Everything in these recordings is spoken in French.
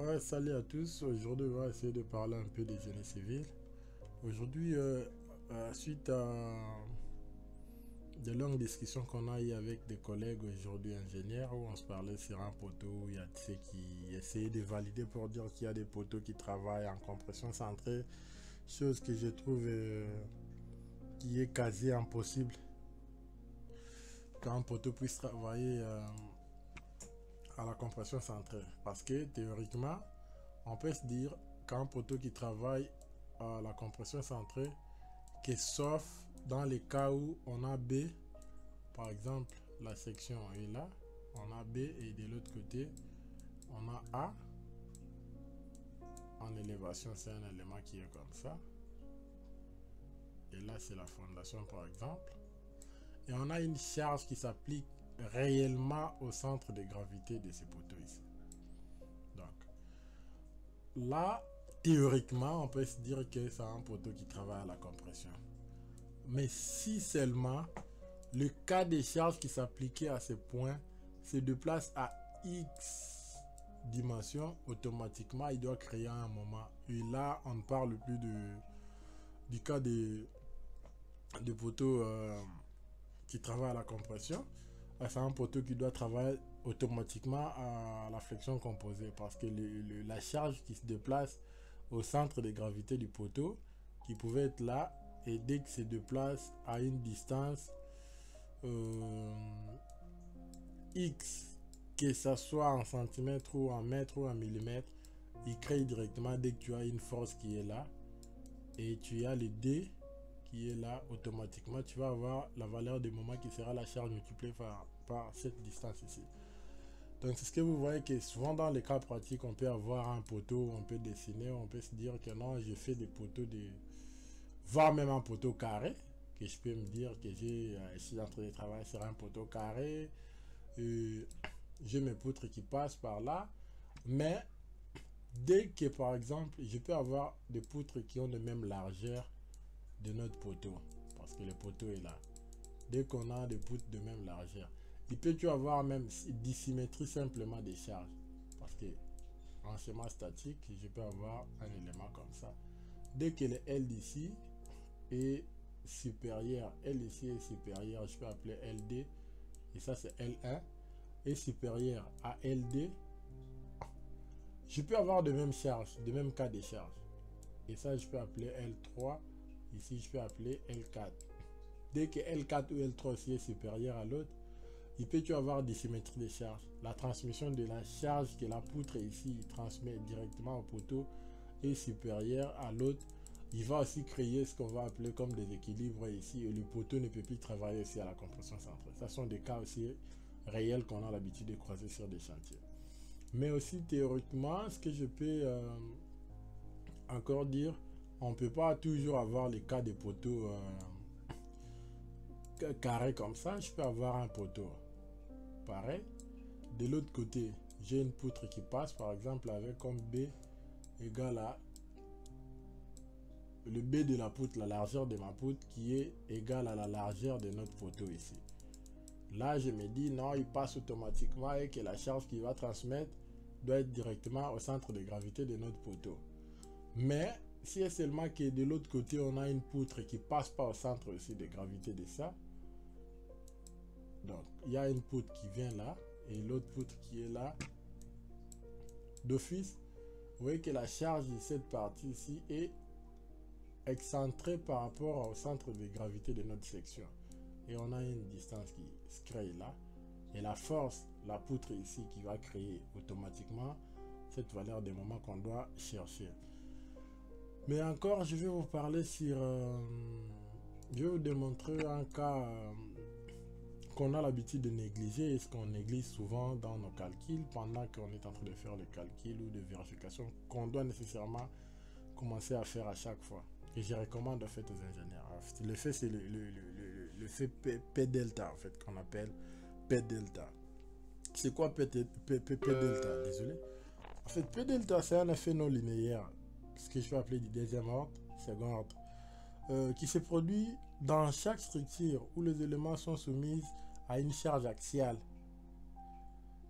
Ouais, salut à tous. Aujourd'hui, on va essayer de parler un peu des génie civil. Aujourd'hui, suite à de longues discussions qu'on a eues avec des collègues aujourd'hui ingénieurs, où on se parlait sur un poteau, où il y a ceux qui essayaient de valider pour dire qu'il y a des poteaux qui travaillent en compression centrée, chose que je trouve qui est quasi impossible qu'un poteau puisse travailler à la compression centrée. Parce que théoriquement, on peut se dire qu'un poteau qui travaille à la compression centrée, que sauf dans les cas où on a B, par exemple la section est là, on a B et de l'autre côté on a A. En élévation, c'est un élément qui est comme ça, et là c'est la fondation par exemple, et on a une charge qui s'applique réellement au centre de gravité de ces poteaux ici. Donc là, théoriquement, on peut se dire que c'est un poteau qui travaille à la compression. Mais si seulement le cas des charges qui s'appliquaient à ce point se déplace à X dimensions, automatiquement, il doit créer un moment. Et là, on ne parle plus du cas des poteaux qui travaillent à la compression. C'est un poteau qui doit travailler automatiquement à la flexion composée parce que la charge qui se déplace au centre de gravité du poteau qui pouvait être là, et dès qu'il se déplace à une distance X, que ça soit en centimètres ou en mètres ou en millimètres, il crée directement dès que tu as une force qui est là et tu as le D qui est là, automatiquement tu vas avoir la valeur des moments qui sera la charge multipliée par cette distance ici. Donc c'est ce que vous voyez que souvent dans les cas pratiques, on peut avoir un poteau, on peut dessiner, on peut se dire que non, j'ai fait des poteaux voire même un poteau carré, que je peux me dire que j'ai ici en train de travailler sur un poteau carré, j'ai mes poutres qui passent par là, mais dès que par exemple je peux avoir des poutres qui ont la même largeur de notre poteau, parce que le poteau est là, dès qu'on a des poutres de même largeur, il peut y avoir même dissymétrie simplement des charges, parce que en schéma statique, je peux avoir un élément comme ça. Dès que le L d'ici est supérieur, L ici est supérieur, je peux appeler LD, et ça c'est L1, est supérieur à LD, je peux avoir de même charge, de même cas de charge, et ça je peux appeler L3, ici je peux appeler L4. Dès que L4 ou L3 aussi est supérieur à l'autre, il peut y avoir des symétries de charge. La transmission de la charge que la poutre ici transmet directement au poteau est supérieure à l'autre. Il va aussi créer ce qu'on va appeler comme des équilibres ici, et le poteau ne peut plus travailler aussi à la compression centrale. Ce sont des cas aussi réels qu'on a l'habitude de croiser sur des chantiers. Mais aussi théoriquement, ce que je peux encore dire, on ne peut pas toujours avoir les cas des poteaux carrés comme ça. Je peux avoir un poteau pareil. De l'autre côté, j'ai une poutre qui passe, par exemple, avec comme B égale à le B de la poutre, la largeur de ma poutre, qui est égale à la largeur de notre poteau ici. Là, je me dis, non, il passe automatiquement et que la charge qu'il va transmettre doit être directement au centre de gravité de notre poteau. Mais, si c'est seulement que de l'autre côté, on a une poutre qui passe pas au centre aussi de gravité de ça. Donc, il y a une poutre qui vient là et l'autre poutre qui est là. D'office, vous voyez que la charge de cette partie ici est excentrée par rapport au centre de gravité de notre section. Et on a une distance qui se crée là. Et la force, la poutre ici qui va créer automatiquement cette valeur des moments qu'on doit chercher. Mais encore, je vais vous parler sur... je vais vous démontrer un cas qu'on a l'habitude de négliger et ce qu'on néglige souvent dans nos calculs pendant qu'on est en train de faire le calcul ou de vérification qu'on doit nécessairement commencer à faire à chaque fois. Et je recommande en fait aux ingénieurs. Le fait, c'est le fait P delta en fait, qu'on appelle P delta. C'est quoi P delta? Désolé. En fait, P delta, c'est un effet non linéaire, ce que je peux appeler du deuxième ordre, second ordre, qui se produit dans chaque structure où les éléments sont soumis à une charge axiale.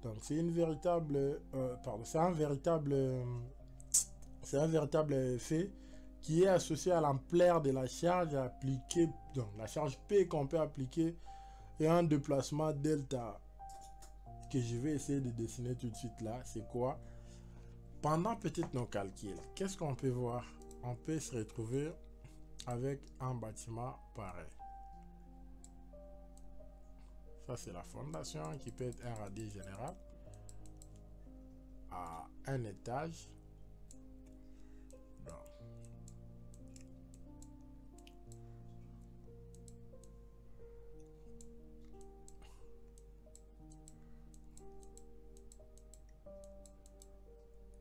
Donc c'est une véritable, c'est un véritable effet qui est associé à l'ampleur de la charge appliquée, donc la charge P qu'on peut appliquer et un déplacement delta que je vais essayer de dessiner tout de suite là. C'est quoi? Pendant peut-être nos calculs, qu'est-ce qu'on peut voir? On peut se retrouver avec un bâtiment pareil. Ça c'est la fondation qui peut être un radier général à un étage. Donc,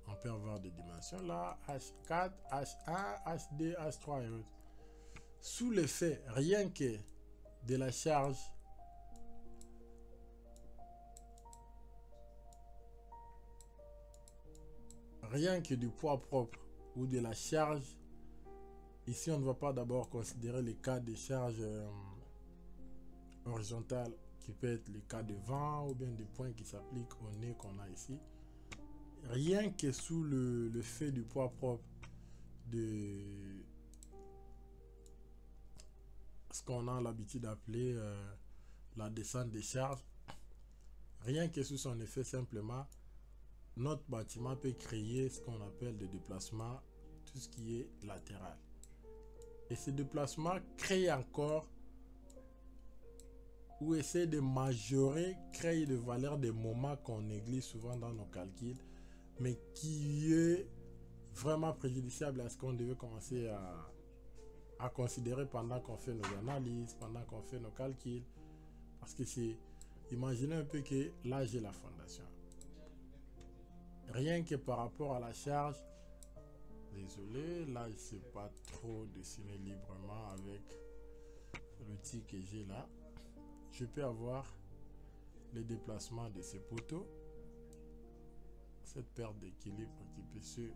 on peut avoir des dimensions là, H4, H1, H2, H3 et autres. Sous l'effet rien que de la charge du poids propre ou de la charge, ici on ne va pas d'abord considérer les cas de charge horizontale qui peut être les cas de vent ou bien des points qui s'appliquent au nez qu'on a ici. Rien que sous le fait du poids propre de ce qu'on a l'habitude d'appeler la descente des charges, rien que sous son effet simplement, notre bâtiment peut créer ce qu'on appelle des déplacements, tout ce qui est latéral. Et ces déplacements créent encore ou essaient de majorer, créer des valeurs de moments qu'on néglige souvent dans nos calculs, mais qui est vraiment préjudiciable à ce qu'on devait commencer à considérer pendant qu'on fait nos analyses, pendant qu'on fait nos calculs. Parce que c'est, imaginez un peu que là j'ai la fondation. Rien que par rapport à la charge, désolé, là je ne sais pas trop dessiner librement avec l'outil que j'ai là. Je peux avoir les déplacements de ces poteaux, cette perte d'équilibre qui peut se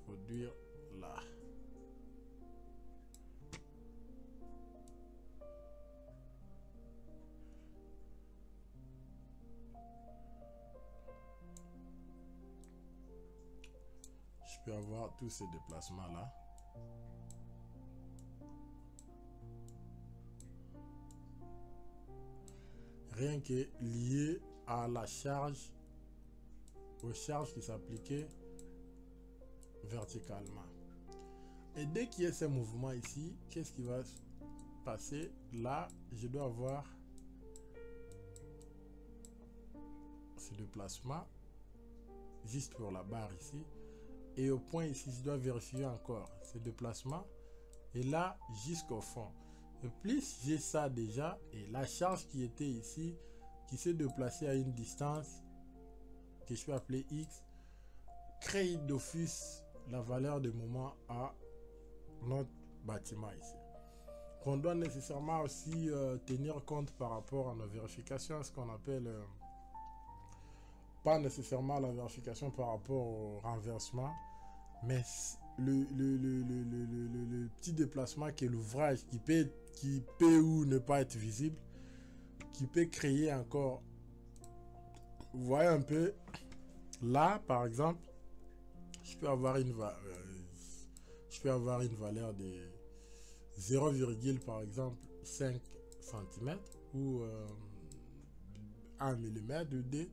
produire là. Je peux avoir tous ces déplacements là. Rien que lié à la charge, aux charges qui s'appliquaient verticalement. Et dès qu'il y a ces mouvements ici, qu'est-ce qui va se passer? Là, je dois avoir ce déplacement juste pour la barre ici. Et au point ici, je dois vérifier encore ce déplacement. Et là, jusqu'au fond. Et plus j'ai ça déjà, et la charge qui était ici, qui s'est déplacée à une distance que je peux appeler X, crée d'office la valeur de moment à notre bâtiment ici. Qu'on doit nécessairement aussi tenir compte par rapport à nos vérifications, ce qu'on appelle pas nécessairement la vérification par rapport au renversement, mais le petit déplacement qui est l'ouvrage qui peut ou ne pas être visible, qui peut créer encore, vous voyez un peu là par exemple, je peux avoir une valeur de 0, par exemple 5 cm ou 1 mm de D.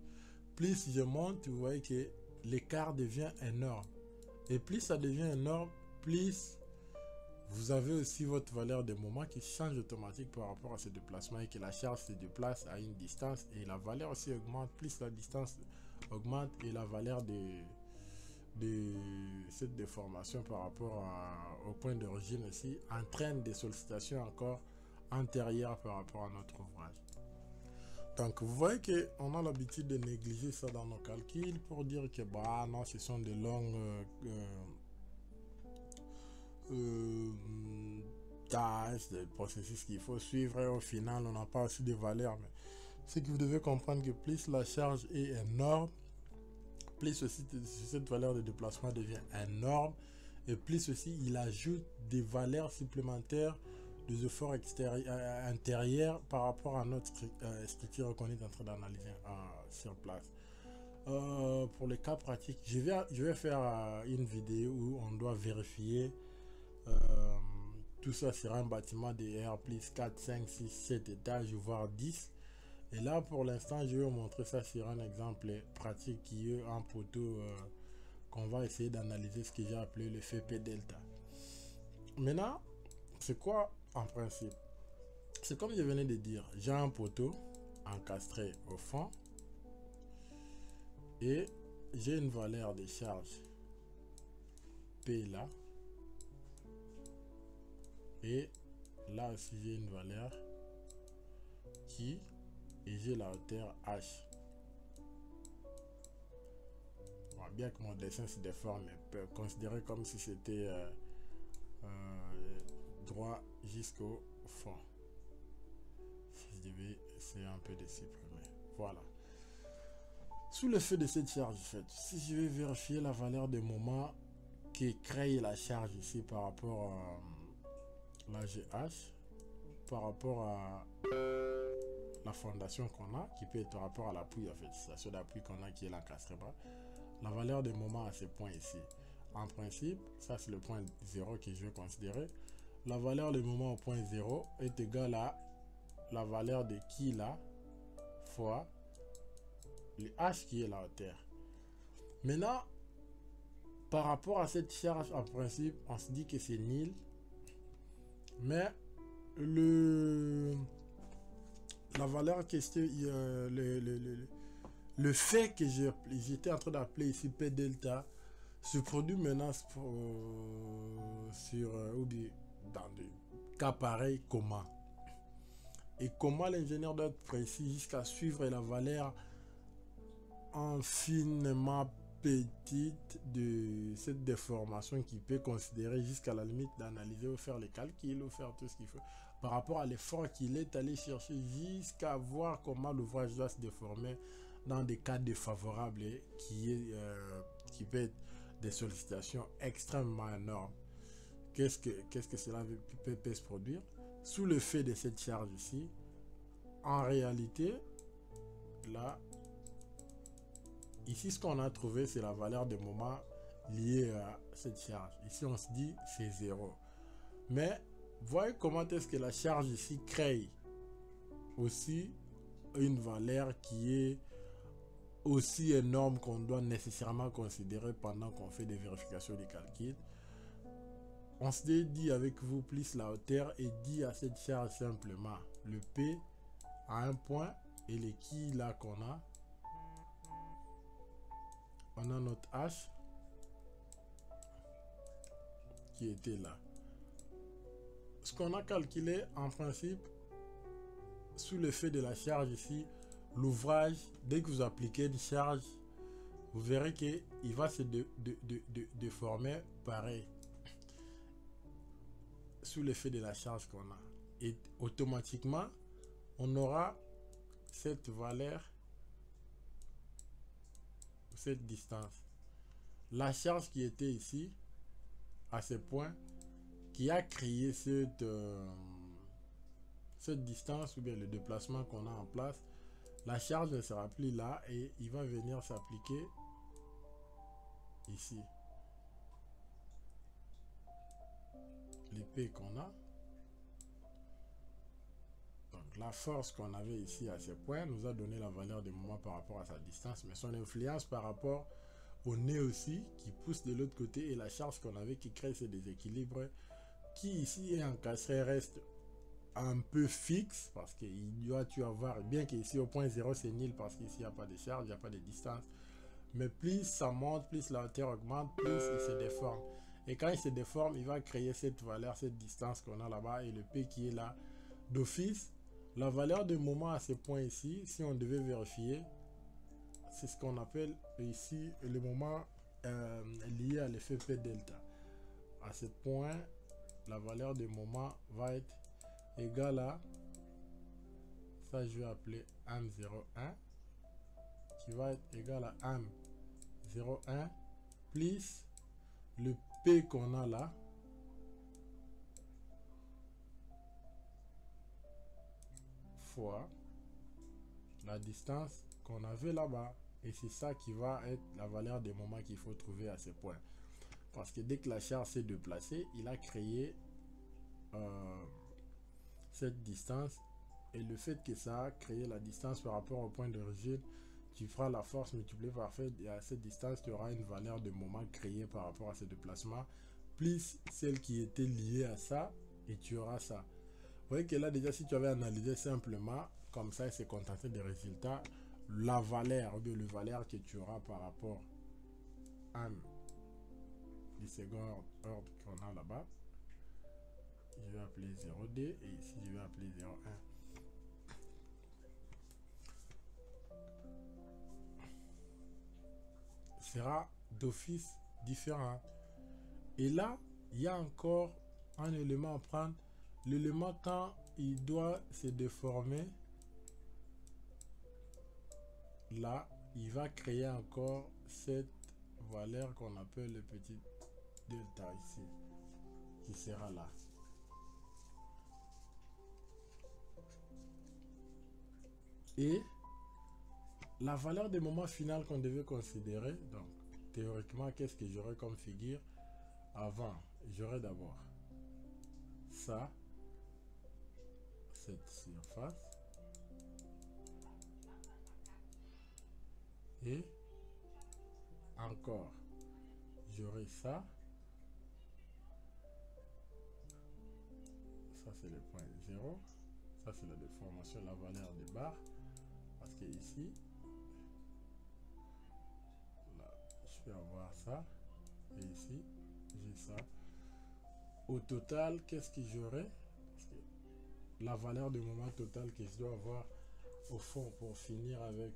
Plus je monte, vous voyez que l'écart devient énorme. Et plus ça devient énorme, plus vous avez aussi votre valeur de moment qui change automatiquement par rapport à ce déplacement et que la charge se déplace à une distance et la valeur aussi augmente, plus la distance augmente et la valeur de cette déformation par rapport au point d'origine aussi entraîne des sollicitations encore antérieures par rapport à notre ouvrage. Donc vous voyez qu'on a l'habitude de négliger ça dans nos calculs pour dire que bah non, ce sont de longues tâches, des processus qu'il faut suivre et au final on n'a pas aussi de valeurs. Mais c'est que vous devez comprendre que plus la charge est énorme, plus aussi cette valeur de déplacement devient énorme et plus aussi il ajoute des valeurs supplémentaires des efforts intérieurs par rapport à notre structure qu'on est en train d'analyser sur place. Pour les cas pratiques, je vais faire une vidéo où on doit vérifier tout ça sur un bâtiment de R plus 4, 5, 6, 7 étages, voire 10. Et là, pour l'instant, je vais vous montrer ça sur un exemple pratique qui est un poteau qu'on va essayer d'analyser, ce que j'ai appelé le FP delta. Maintenant, c'est quoi en principe? C'est comme je venais de dire, j'ai un poteau encastré au fond et j'ai une valeur de charge P là, et là aussi j'ai une valeur qui, et j'ai la hauteur H. Bon, bien que mon dessin se déforme, mais peut considérer comme si c'était droit jusqu'au fond. Si je devais essayer un peu de supprimer, voilà. Sous l'effet de cette charge, si je vais vérifier la valeur de moment qui crée la charge ici par rapport à la GH, par rapport à la fondation qu'on a, qui peut être par rapport à l'appui, en fait, station d'appui qu'on a qui est l'encastrement, la valeur de moment à ce point ici. En principe, ça c'est le point 0 que je vais considérer. La valeur de moment au point 0 est égale à la valeur de qui là fois le H qui est la hauteur. Maintenant, par rapport à cette charge, en principe, on se dit que c'est nil. Mais la valeur que le fait que j'étais en train d'appeler ici P delta se produit maintenant ou bien dans des cas pareils. Comment? Et comment l'ingénieur doit être précis jusqu'à suivre la valeur infiniment petite de cette déformation qui peut considérer jusqu'à la limite d'analyser ou faire les calculs ou faire tout ce qu'il faut par rapport à l'effort qu'il est allé chercher jusqu'à voir comment l'ouvrage doit se déformer dans des cas défavorables et qui peut être des sollicitations extrêmement énormes. Qu'est-ce que cela peut se produire sous le fait de cette charge ici? En réalité, là, ici, ce qu'on a trouvé, c'est la valeur de moment liée à cette charge. Ici, on se dit c'est 0. Mais, voyez comment est-ce que la charge ici crée aussi une valeur qui est aussi énorme qu'on doit nécessairement considérer pendant qu'on fait des vérifications des calculs. On se dit avec vous plus la hauteur et dit à cette charge simplement le P à un point et le qui là qu'on a. On a notre H qui était là. Ce qu'on a calculé en principe sous l'effet de la charge ici, l'ouvrage, dès que vous appliquez une charge, vous verrez qu'il va se déformer pareil sous l'effet de la charge qu'on a. Et automatiquement, on aura cette valeur, cette distance. La charge qui était ici, à ce point, qui a créé cette distance ou bien le déplacement qu'on a en place, la charge ne sera plus là et il va venir s'appliquer ici. L'épée qu'on a. Donc la force qu'on avait ici à ce point nous a donné la valeur des moments par rapport à sa distance, mais son influence par rapport au nez aussi qui pousse de l'autre côté et la charge qu'on avait qui crée ce déséquilibre qui ici est encastré reste un peu fixe parce qu'il doit tu avoir, bien qu'ici au point 0 c'est nil parce qu'ici il n'y a pas de charge, il n'y a pas de distance, mais plus ça monte, plus la hauteur augmente, plus il se déforme. Et quand il se déforme, il va créer cette valeur, cette distance qu'on a là-bas et le P qui est là d'office. La valeur de moment à ce point ici, si on devait vérifier, c'est ce qu'on appelle ici le moment lié à l'effet P delta. À ce point, la valeur de moment va être égale à, ça je vais appeler AM01, qui va être égal à AM01 plus le P qu'on a là, fois la distance qu'on avait là-bas. Et c'est ça qui va être la valeur des moments qu'il faut trouver à ce point. Parce que dès que la charge s'est déplacée, il a créé cette distance. Et le fait que ça a créé la distance par rapport au point d'origine, tu feras la force multipliée par fait, et à cette distance, tu auras une valeur de moment créée par rapport à ce déplacement, plus celle qui était liée à ça, et tu auras ça. Vous voyez que là, déjà, si tu avais analysé simplement, comme ça, et se contenter des résultats, la valeur, ou bien le valeur que tu auras par rapport à du second ordre qu'on a là-bas, je vais appeler 0D, et ici, je vais appeler 0,1. Sera d'office différent. Et là, il y a encore un élément à prendre. L'élément, quand il doit se déformer, là, il va créer encore cette valeur qu'on appelle le petit delta ici, qui sera là. Et la valeur des moments final qu'on devait considérer, donc théoriquement, qu'est-ce que j'aurais comme figure? Avant, j'aurais d'abord ça, cette surface, et encore, j'aurai ça. Ça, c'est le point 0. Ça, c'est la déformation, la valeur des barres. Parce que ici, là, je vais avoir ça. Et ici, j'ai ça. Au total, qu'est-ce que j'aurai? La valeur du moment total que je dois avoir au fond pour finir avec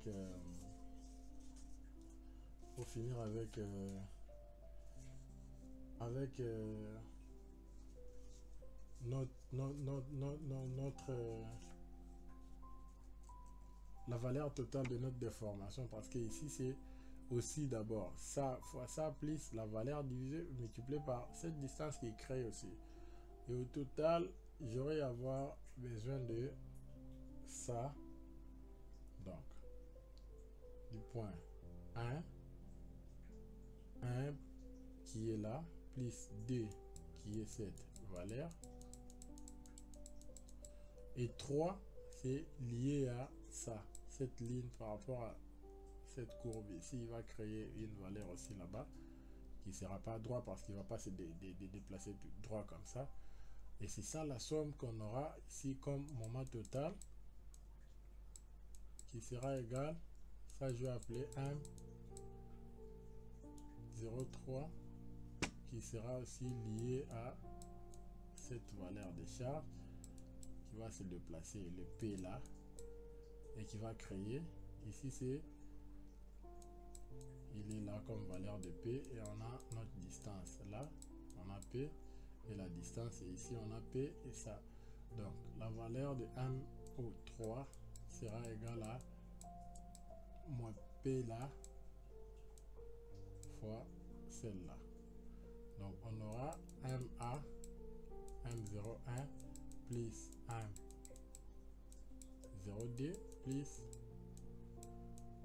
la valeur totale de notre déformation, parce que ici c'est aussi d'abord ça fois ça plus la valeur divisée multipliée par cette distance qui crée aussi, et au total j'aurais avoir besoin de ça, donc du point 1 qui est là, plus 2 qui est cette valeur, et 3 c'est lié à ça, cette ligne par rapport à cette courbe ici. Il va créer une valeur aussi là-bas qui sera pas droit parce qu'il va pas se déplacer droit comme ça, et c'est ça la somme qu'on aura ici comme moment total, qui sera égal, ça je vais appeler 1,03, qui sera aussi lié à cette valeur de charge qui va se déplacer, le P là, et qui va créer, ici c'est, il est là comme valeur de P, et on a notre distance là, on a P, et la distance, et ici on a P et ça. Donc la valeur de 1,03 sera égale à moins P là fois celle-là. Donc on aura MA M01 plus M0D plus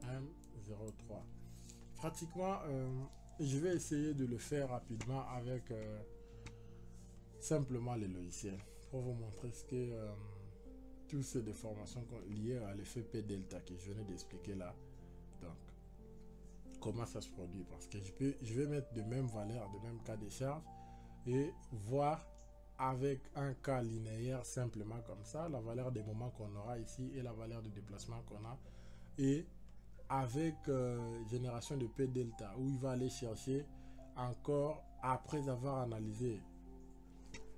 M03. Pratiquement, je vais essayer de le faire rapidement avec simplement les logiciels pour vous montrer ce que toutes ces déformations liées à l'effet P delta que je venais d'expliquer là. Donc comment ça se produit, parce que je vais mettre de mêmes valeurs, de même cas de charge, et voir avec un cas linéaire simplement comme ça la valeur des moments qu'on aura ici et la valeur de déplacement qu'on a, et avec génération de P delta où il va aller chercher encore, après avoir analysé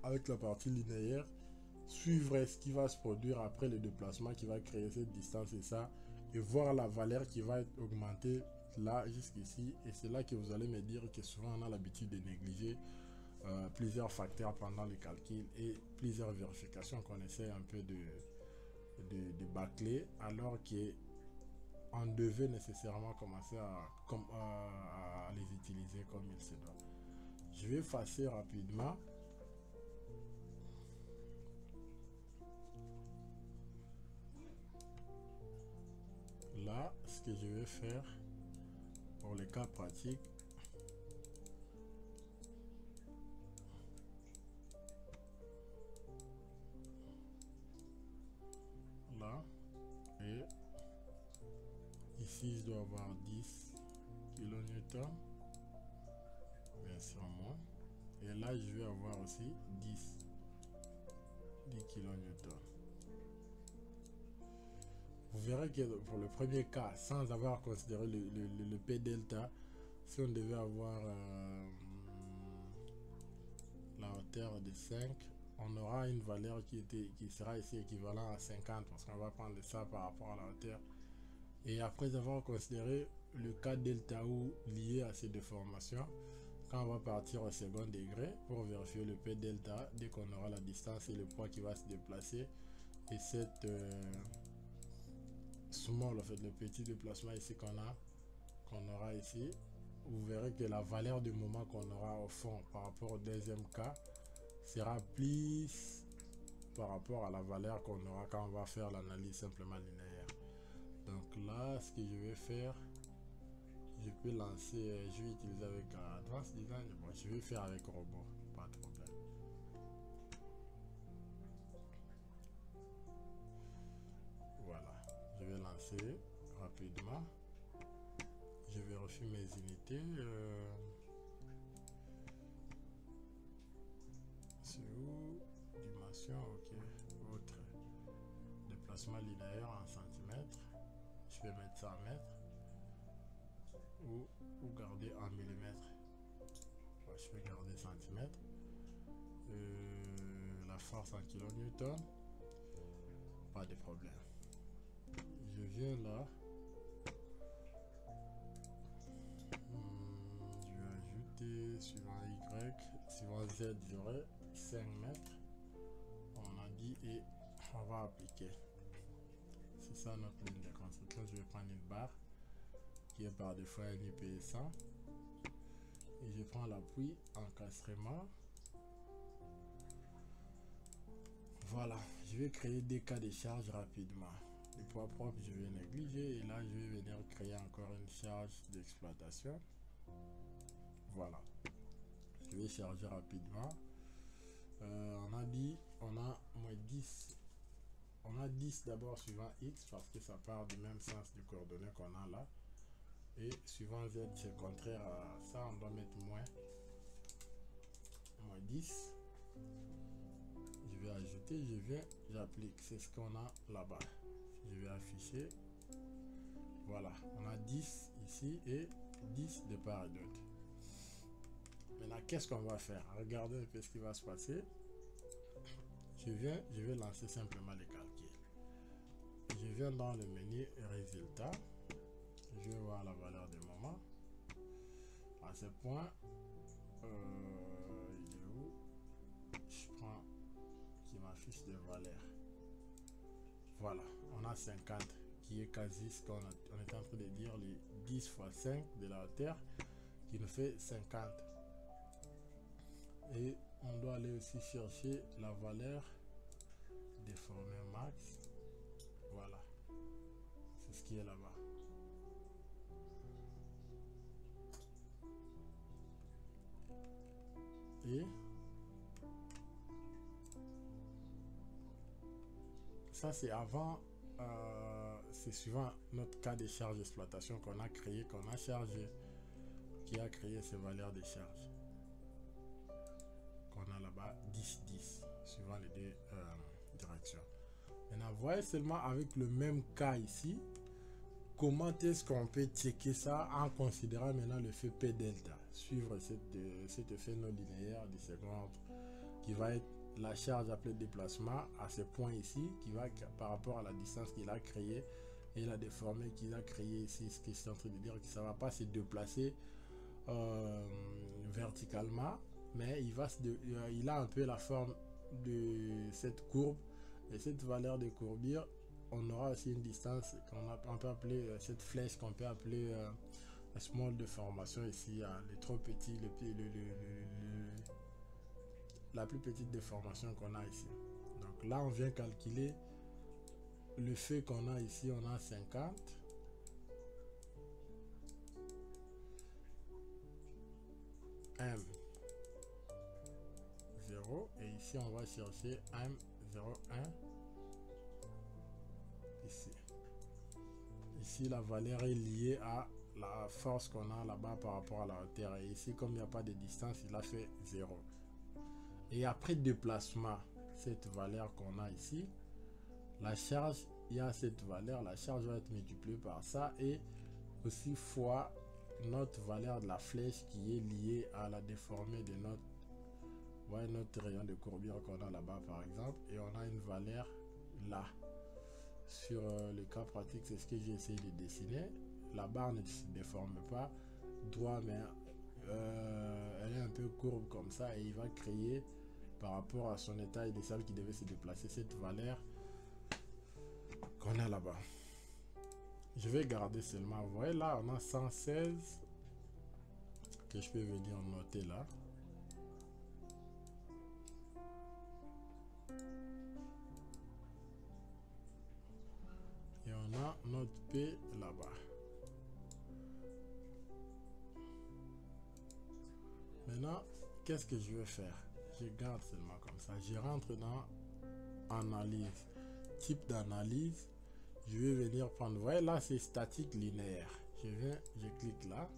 avec la partie linéaire, suivre ce qui va se produire après le déplacement qui va créer cette distance et ça, et voir la valeur qui va être augmentée là jusqu'ici. Et c'est là que vous allez me dire que souvent on a l'habitude de négliger plusieurs facteurs pendant les calculs et plusieurs vérifications qu'on essaie un peu de bâcler, alors qu'on devait nécessairement commencer à les utiliser comme il se doit. Je vais effacer rapidement. que je vais faire pour les cas pratiques. Là, et ici je dois avoir 10 kN, bien sûrement, et là je vais avoir aussi 10 kN. Vous verrez que pour le premier cas, sans avoir considéré le P delta, si on devait avoir la hauteur de 5, on aura une valeur qui sera ici équivalent à 50, parce qu'on va prendre ça par rapport à la hauteur. Et après avoir considéré le cas delta ou lié à ces déformations, quand on va partir au second degré pour vérifier le P delta, dès qu'on aura la distance et le poids qui va se déplacer, et cette small, en fait, le petit déplacement ici qu'on aura ici, vous verrez que la valeur du moment qu'on aura au fond par rapport au deuxième cas sera plus par rapport à la valeur qu'on aura quand on va faire l'analyse simplement linéaire. Donc là, ce que je vais faire, je peux lancer, je vais utiliser avec Advanced Design, bon, je vais faire avec robot, pas de problème. Voilà, je vais lancer rapidement. Je vérifie mes unités. C'est où? Dimension, ok. Autre. Déplacement linéaire en centimètres. Je vais mettre ça en mètres. Ou garder en millimètres. Ouais, je vais garder centimètres. La force en kilonewton. Pas de problème. Je viens là. Je vais ajouter suivant Y, suivant Z, j'aurai 5 mètres. On a dit et on va appliquer. C'est ça notre ligne de construction. Je vais prendre une barre qui est par défaut un IP 100 et je prends l'appui encastrement. Voilà, je vais créer des cas de charge rapidement. Les poids propres, je vais négliger et là je vais venir créer encore une charge d'exploitation. Voilà, je vais charger rapidement. On a dit, on a moins 10. On a 10 d'abord suivant X parce que ça part du même sens de coordonnées qu'on a là. Et suivant Z, c'est contraire à ça, on doit mettre moins 10. Je vais ajouter, je viens, j'applique. C'est ce qu'on a là-bas. Je vais afficher. Voilà, on a 10 ici et 10 de part et d'autre. Maintenant, qu'est-ce qu'on va faire? Regardez un peu ce qui va se passer. Je vais lancer simplement les calculs. Je viens dans le menu résultats. Je vais voir la valeur du moment. À ce point, il est où? Je prends qui m'affiche des valeurs. Voilà, on a 50 qui est quasi ce qu'on est en train de dire, les 10 fois 5 de la hauteur qui nous fait 50. Et on doit aller aussi chercher la valeur déformée max. Voilà, c'est ce qui est là-bas. Et ça c'est avant, c'est suivant notre cas de charge d'exploitation qu'on a créé, qu'on a chargé, qui a créé ces valeurs de charge qu'on a là-bas, 10-10, suivant les deux directions. Maintenant, voyez seulement avec le même cas ici, comment est-ce qu'on peut checker ça en considérant maintenant le fait P delta, suivre cet effet non linéaire du second qui va être la charge appelée déplacement à ce point ici, qui va par rapport à la distance qu'il a créée et la déformée qu'il a créée ici, ce qui est en train de dire que ça ne va pas se déplacer verticalement, mais il a un peu la forme de cette courbe, et cette valeur de courbure, on aura aussi une distance qu'on peut appeler cette flèche qu'on peut appeler la small déformation ici, les trop petits, la plus petite déformation qu'on a ici. Donc là on vient calculer le fait qu'on a ici, on a 50 M0 et ici on va chercher M01 ici. Ici la valeur est liée à la force qu'on a là-bas par rapport à la hauteur, et ici comme il n'y a pas de distance, il a fait 0. Et après déplacement, cette valeur qu'on a ici, la charge, il y a cette valeur, la charge va être multipliée par ça, et aussi fois notre valeur de la flèche qui est liée à la déformée de notre, ouais, notre rayon de courbure qu'on a là-bas par exemple, et on a une valeur là. Sur le cas pratique, c'est ce que j'ai essayé de dessiner. La barre ne se déforme pas droit, mais elle est un peu courbe comme ça, et il va créer par rapport à son état initial qui devait se déplacer cette valeur qu'on a là-bas. Je vais garder seulement, vous voyez là on a 116 que je peux venir noter là. Et on a notre P là-bas. Maintenant, qu'est-ce que je vais faire? Je garde seulement comme ça. Je rentre dans analyse. Type d'analyse. Je vais venir prendre. Vous voyez là, c'est statique linéaire. Je clique là.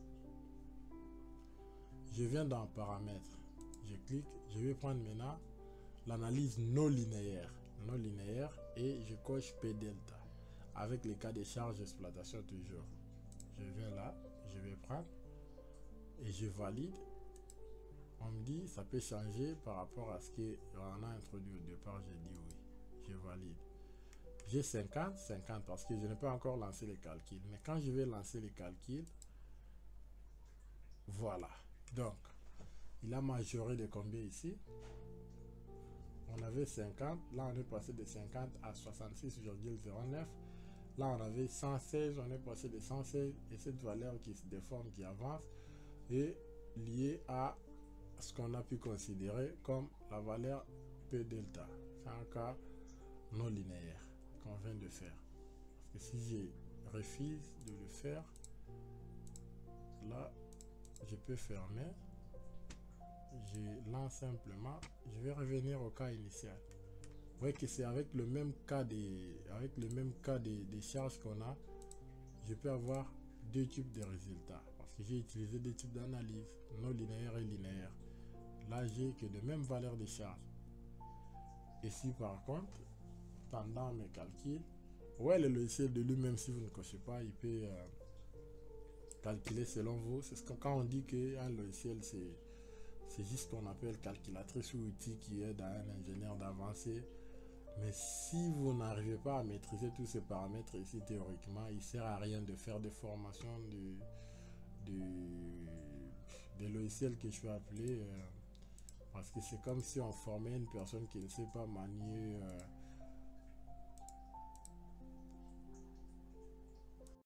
Je viens dans paramètres. Je clique. Je vais prendre maintenant l'analyse non linéaire. Non linéaire. Et je coche P delta. Avec les cas de charge d'exploitation toujours. Je viens là. Je vais prendre. Et je valide. On me dit ça peut changer par rapport à ce qu'on a introduit au départ. J'ai dit oui, je valide. J'ai 50 parce que je n'ai pas encore lancé les calculs, mais quand je vais lancer les calculs, voilà, donc il a majoré de combien ici? On avait 50, là on est passé de 50 à 66,09. Là on avait 116, on est passé de 116, et cette valeur qui se déforme, qui avance, est liée à ce qu'on a pu considérer comme la valeur P delta. C'est un cas non linéaire qu'on vient de faire. Parce que si je refuse de le faire, là, je peux fermer. Je lance simplement. Je vais revenir au cas initial. Vous voyez que c'est avec le même cas des charges qu'on a, je peux avoir deux types de résultats. Parce que j'ai utilisé deux types d'analyse, non linéaire et linéaire. Là, j'ai que de mêmes valeurs de charge. Ici, par contre, pendant mes calculs, ouais, le logiciel de lui-même, si vous ne cochez pas, il peut calculer selon vous. C'est ce que quand on dit qu'un logiciel, c'est juste ce qu'on appelle calculatrice ou outil qui aide à un ingénieur d'avancer. Mais si vous n'arrivez pas à maîtriser tous ces paramètres ici théoriquement, il ne sert à rien de faire des formations des logiciels que je vais appeler parce que c'est comme si on formait une personne qui ne sait pas manier